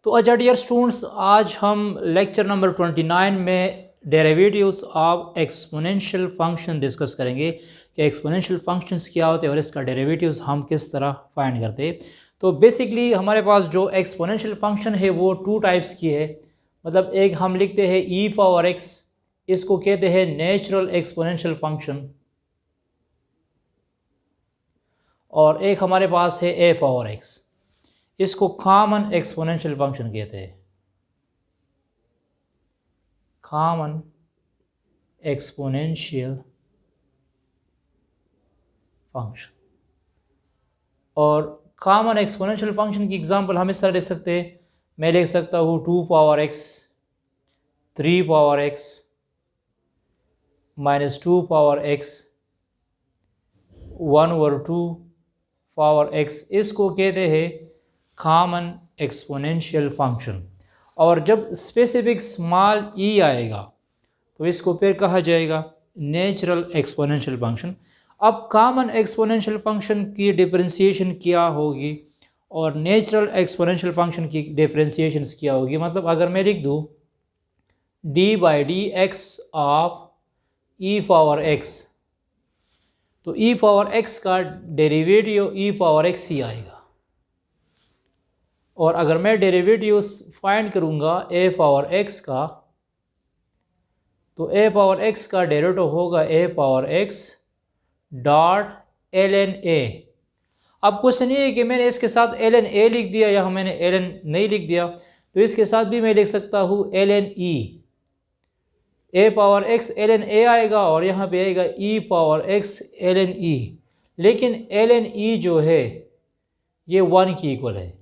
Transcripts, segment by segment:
तो अच्छा dear students, आज हम लेक्चर नंबर 29 में derivatives of exponential function discuss करेंगे कि एक्सपोनेंशियल फंक्शंस क्या होते हैं और इसका डेरिवेटिव्स हम किस तरह फाइंड करते हैं। तो बेसिकली हमारे पास जो एक्सपोनेंशियल फंक्शन है वो टू टाइप्स की है। मतलब एक हम लिखते हैं ई पावर एक्स, इसको कहते हैं नेचुरल एक्सपोनेंशियल फंक्शन, और एक हमारे पास है ए पावर एक्स, इसको कॉमन एक्सपोनेंशियल फंक्शन कहते हैं, कॉमन एक्सपोनेंशियल फंक्शन। और कॉमन एक्सपोनेंशियल फंक्शन की एग्जांपल हम इस तरह लिख सकते हैं, मैं लिख सकता हूँ 2 power x, 3 power x, -2 power x, 1/2 power x, इसको कहते हैं कॉमन एक्सपोनेंशियल फंक्शन। और जब स्पेसिफिक स्मॉल ई आएगा तो इसको फिर कहा जाएगा नेचुरल एक्सपोनेंशियल फंक्शन। अब कॉमन एक्सपोनेंशियल फंक्शन की डिफरेंशिएशन क्या होगी और नेचुरल एक्सपोनेंशियल फंक्शन की डिफरेंशिएशन क्या होगी। मतलब अगर मैं लिख दूँ d/dx of E power x, तो ई पावर एक्स का डेरिवेटिव ई पावर एक्स ही आएगा। और अगर मैं डेरिवेटिव फाइंड करूँगा ए पावर एक्स का, तो ए पावर एक्स का डेरिवेटिव होगा a power x dot ln a। अब क्वेश्चन ये है कि मैंने इसके साथ ln a लिख दिया या मैंने ln नहीं लिख दिया, तो इसके साथ भी मैं लिख सकता हूँ ln e। A power x ln a आएगा और यहाँ पे आएगा e power x ln e, लेकिन ln e जो है ये 1 की इक्वल है।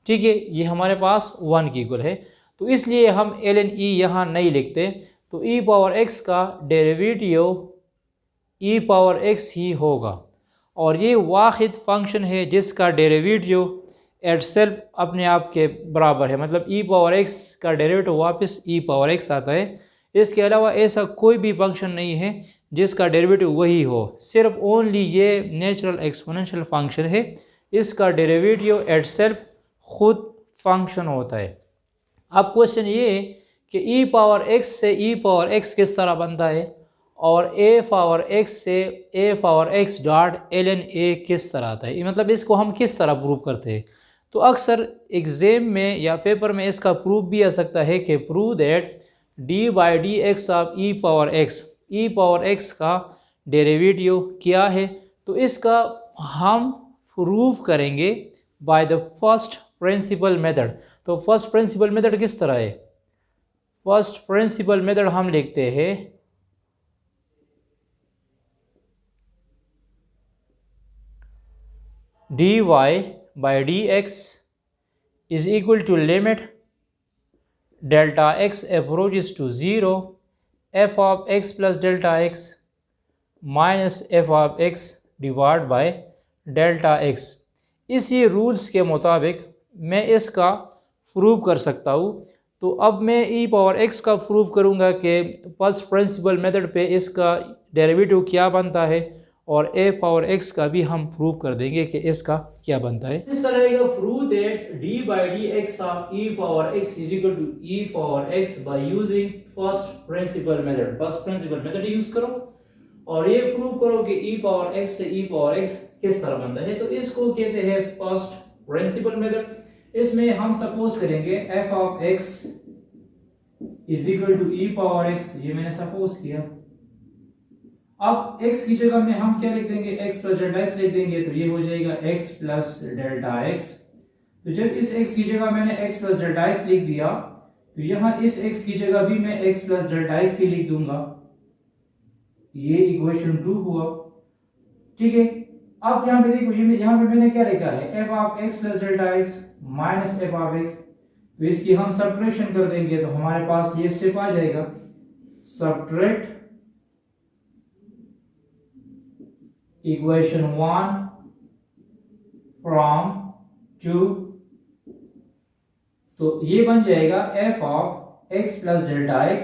ठीक है, ये हमारे पास 1 की इक्वल है, तो इसलिए हम ln e यहाँ नहीं लिखते। तो e पावर x का डेरिवेटिव e पावर x ही होगा, और ये वाहिद फंक्शन है जिसका डेरिवेटिव एट सेल्फ अपने आप के बराबर है। मतलब e पावर x का डेरिवेटिव वापस e पावर x आता है। इसके अलावा ऐसा कोई भी फंक्शन नहीं है जिसका डेरिवेटिव वही हो, सिर्फ ओनली ये नेचुरल एक्सपोनेंशियल फंक्शन है, इसका डेरिवेटिव एट सेल्फ खुद फंक्शन होता है। अब क्वेश्चन ये है कि e पावर x से e पावर x किस तरह बनता है और a पावर x से a power x dot ln a किस तरह आता है, मतलब इसको हम किस तरह प्रूव करते हैं। तो अक्सर एग्ज़ाम में या पेपर में इसका प्रूफ भी आ सकता है कि prove that d/dx of e power x का डेरिवेटिव क्या है। तो इसका हम प्रूव करेंगे by the first principle method. तो फर्स्ट प्रिंसिपल मेथड किस तरह है? फर्स्ट प्रिंसिपल मेथड हम लिखते हैं dy/dx is equal to limit delta x approaches to 0 f of x plus delta x minus f of x divided by delta x। इसी rules के मुताबिक मैं इसका प्रूव कर सकता हूँ। तो अब मैं e पावर x का प्रूव करूँगा कि फर्स्ट प्रिंसिपल मेथड पे इसका डेरिवेटिव क्या बनता है, और a पावर x का भी हम प्रूव कर देंगे कि इसका क्या बनता है। इस तरह का prove that d/dx of e power x is equal to e power x by using first principle method. First principle method use करो और ये प्रूव करो कि e पावर x से e पावर x किस तरह बनता है। तो इसको कहते हैं फर्स्ट प्रिंसिपल मेथड। इसमें हम सपोज करेंगे f of x is equal to e power x, ये मैंने सपोज किया। अब x की जगह में हम क्या लिख देंगे, x प्लस डेल्टा x लिख देंगे, तो ये हो जाएगा x प्लस डेल्टा x। तो जब इस x की जगह मैंने x प्लस डेल्टा x लिख दिया, तो यहाँ इस x की जगह भी मैं x प्लस डेल्टा x ही लिख दूंगा। ये इक्वेशन 2 हुआ। ठीक है, अब यहाँ पे देखो, यहाँ पे मैंने क्या लिखा है, f of x plus delta x minus f of x। तो इसकी हम सब्ट्रैक्शन कर देंगे तो हमारे पास ये स्टेप आ जाएगा, सब्ट्रैक्ट इक्वेशन 1 फ्रॉम 2। तो ये बन जाएगा f of x plus delta x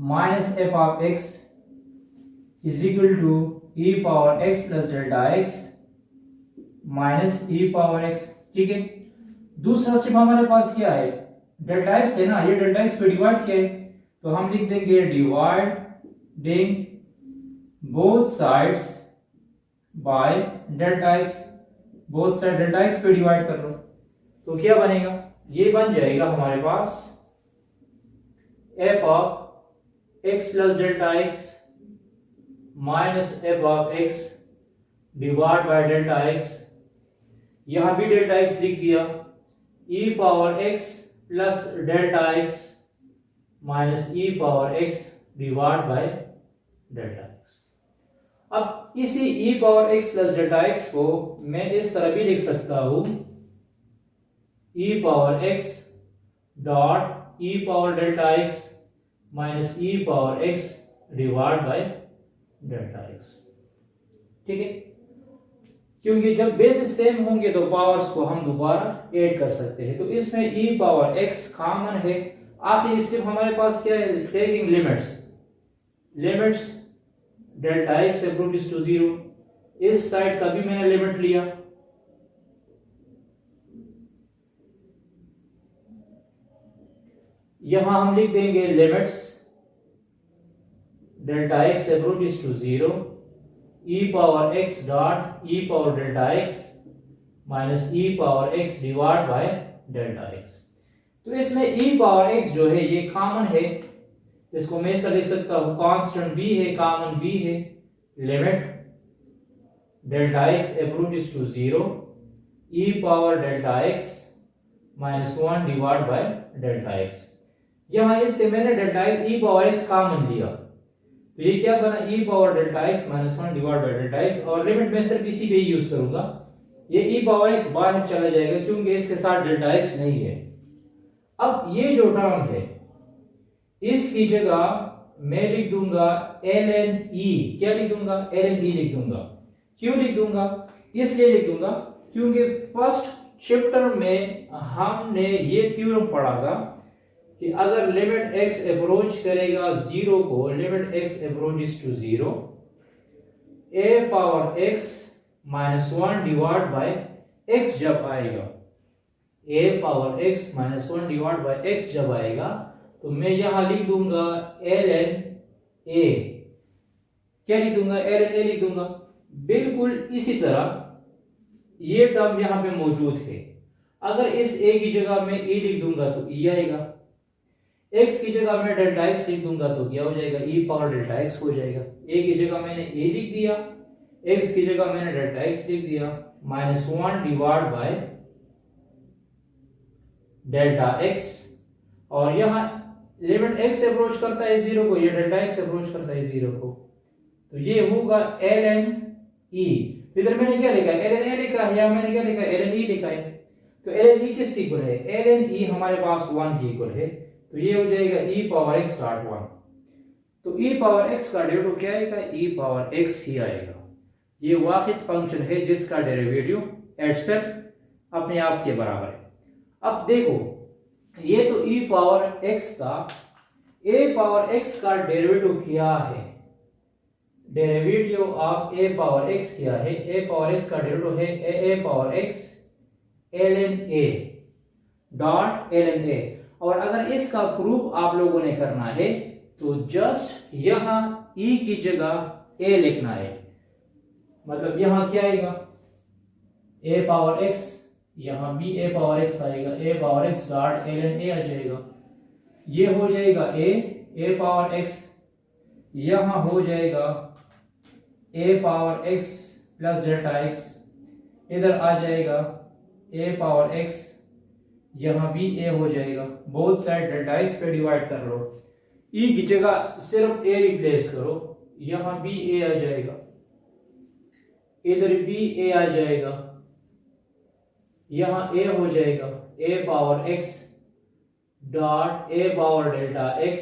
minus f of x is equal to e power x plus delta x minus e power x। ठीक है। दूसरा स्टेप हमारे पास क्या है, डेल्टा एक्स है ना, ये डेल्टा एक्स पे डिवाइड किया है, तो हम लिख देंगे dividing both sides by delta x, both side delta x पे डिवाइड कर लो, तो क्या बनेगा, ये बन जाएगा हमारे पास f of x plus delta x minus f of x divide by delta x, यहां भी डेल्टा एक्स लिख दिया, e power x plus delta x minus e power x divide by delta x. अब इसी e power x plus delta x को मैं इस तरह भी लिख सकता हूं, e power x dot e power delta x minus e power x divide by delta x. ठीक है, क्योंकि जब बेस सेम होंगे तो पावर्स को हम दोबारा ऐड कर सकते हैं, तो इसमें ई पावर एक्स कॉमन है। आखिरी स्टेप हमारे पास क्या है, taking limits delta x approaches to 0, इस साइड का भी मैंने लिमिट लिया, यहां हम लिख देंगे limits delta x approaches to 0 e power x dot e power delta x minus e power x divide by delta x. तो इसमें ई पावर एक्स जो है ये कॉमन है, इसको मैं ऐसा लिख सकता हूं, कांस्टेंट बी है, कॉमन बी है, limit delta x approaches to 0 e power delta x minus 1 divide by delta x. यहां इससे मैंने delta x e power x common लिया, तो ये क्या बना, e power delta x minus 1 divide by delta x, और लिमिट में सिर्फ इसी पे ही यूज करूंगा, ये ई पावर एक्स बाहर चला जाएगा क्योंकि इसके साथ डेल्टा एक्स नहीं है। अब ये जो टर्म है इसकी जगह मैं लिख दूंगा ln e, क्या लिख दूंगा, ln e लिख दूंगा। क्यों लिख दूंगा, इसलिए लिख दूंगा क्योंकि फर्स्ट चैप्टर में हमने ये थ्योरम पढ़ा था कि अगर लिमिट x अप्रोच करेगा 0 को, limit x approaches to 0 a power x minus 1 divide by x जब आएगा, a power x minus 1 divide by x जब आएगा, तो मैं यहां लिख दूंगा ln a, क्या लिख दूंगा, ln a लिख दूंगा। बिल्कुल इसी तरह ये टर्म यहां पे मौजूद है, अगर इस a की जगह मैं e लिख दूंगा तो e आएगा, x की जगह मैं डेल्टा x लिख दूंगा तो क्या हो जाएगा, e पावर डेल्टा x हो जाएगा। a की जगह मैंने a लिख दिया, x की जगह मैंने डेल्टा x लिख दिया, minus 1 divide by delta x, और यहां लिमिट x अप्रोच करता है 0 को, ये डेल्टा x अप्रोच करता है 0 को, तो ये होगा ln e। तो इधर मैंने क्या लिखा है, ln a लिखा है, या मैंने क्या लिखा है, ln e लिखा है। तो ln e किसके इक्वल है, ln e हमारे पास 1 के इक्वल है, तो ये हो जाएगा e पावर x डॉट 1। तो e पावर x का डेरिवेटिव क्या आएगा, e पावर x ही आएगा। ये वाहिद फंक्शन है जिसका डेरिवेटिव एटसेप्ट अपने आप के बराबर है। अब देखो, ये तो e पावर x था, a पावर x का डेरिवेटिव क्या है, derivative of a power x क्या है, a पावर x का डेरिवेटिव है a power x ln a dot ln a। और अगर इसका प्रूफ आप लोगों ने करना है तो जस्ट यहां e की जगह a लिखना है, मतलब यहां क्या आएगा, a पावर x, यहां भी a पावर x आएगा, a power x dot ln a आ जाएगा, ये हो जाएगा a पावर x, यहां हो जाएगा a power x plus delta x, इधर आ जाएगा a पावर x, यहां भी a हो जाएगा, बोथ साइड डेल्टा x पे डिवाइड कर लो, e की जगह सिर्फ a रिप्लेस करो, यहां भी a आ जाएगा, इधर भी a आ जाएगा, यहां a हो जाएगा, a power x dot a power delta x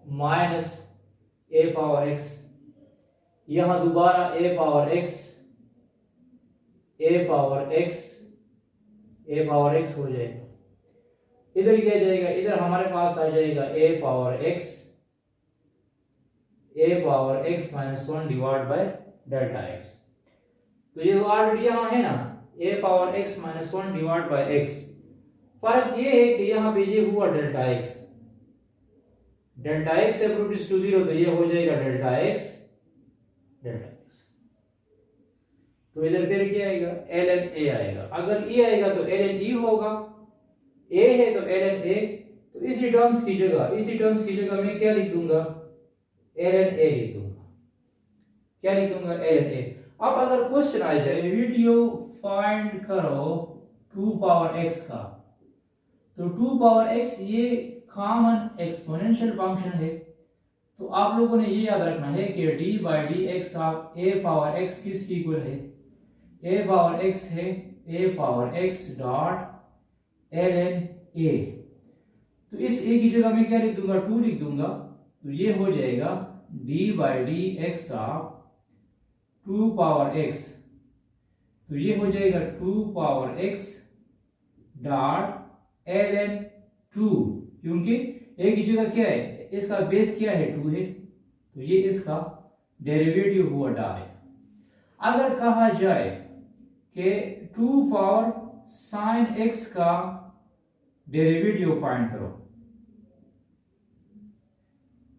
minus a power x, यहां दोबारा a power x, a power x हो जाएगा, इधर क्या जाएगा, इधर हमारे पास आ जाएगा a power x minus 1 divide by delta x। तो ये ऑलरेडी यहां है ना, a power x minus 1 divide by x. फर्क ये है कि यहाँ पे ये हुआ डेल्टा एक्स एब्रोप्ट टू 0, तो ये हो जाएगा डेल्टा एक्स। तो इधर फिर क्या आएगा, ln a आएगा। अगर e आएगा तो ln e होगा, a है तो ln a। तो इसी टर्म्स की जगह मैं क्या लिख दूंगा, ln a लिख दूंगा। क्या लिख दूंगा, ln a। अब अगर क्वेश्चन आ जाए वीडियो फाइंड करो 2 पावर x का, तो 2 पावर x ये कॉमन एक्सपोनेंशियल फंक्शन है। तो आप लोगों ने ये याद रखना है कि d by D x of a power x किसकी इक्वल है, a पावर x है a power x dot ln a। तो इस a की जगह मैं क्या लिख दूंगा, 2 लिख दूंगा। तो ये हो जाएगा d by D x of 2 power x, तो ये हो जाएगा 2 पावर x डॉट ln 2, क्योंकि a की जगह क्या है, इसका बेस क्या है, 2 है, तो ये इसका डेरिवेटिव हुआ डायरेक्ट। अगर कहा जाए कि 2 पावर साइन x का डेरिवेटिव फाइंड करो,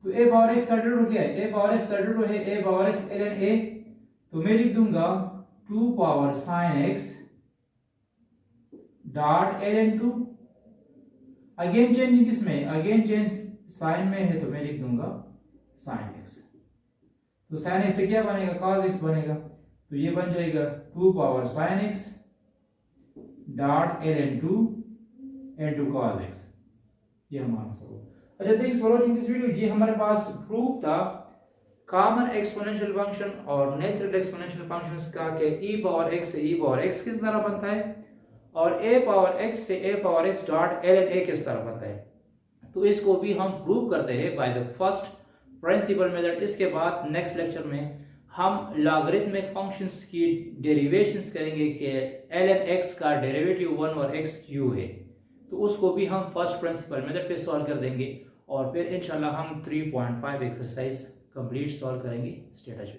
तो a पावर x का डेरिवेटिव क्या है, a पावर x का डेरिवेटिव है a power x ln a। तो मैं लिख दूंगा 2 power sine x dot ln 2। Again changing किसमें, अगेन चेंज साइन में है, तो मैं लिख दूंगा साइन x। तो साइन x से क्या बनेगा, cos x बनेगा। तो ये बन जाएगा 2 power sine x dot ln 2 into cos x। ये हमारा आंसर होगा। अच्छा, thanks for watching this video. ये हमारे पास प्रूफ था कॉमन एक्सपोनेंशियल फंक्शन और नेचुरल एक्सपोनेंशियल फंक्शंस का कि e पावर x से e पावर x किस तरह बनता है और a पावर x से a power x dot ln a किस तरह बनता है। तो इसको भी हम प्रूव करते हैं by the first principle method. इसके बाद नेक्स्ट लेक्चर में हम लॉगरिथमिक फंक्शंस की डेरिवेशंस करेंगे कि ln x का डेरिवेटिव 1 और x क्यों है, तो उसको भी हम फर्स्ट प्रिंसिपल मेथड पे सॉल्व कर देंगे और फिर इंशाल्लाह हम 3.5 एक्सरसाइज कंप्लीट सॉल्व करेंगे। Stay touch.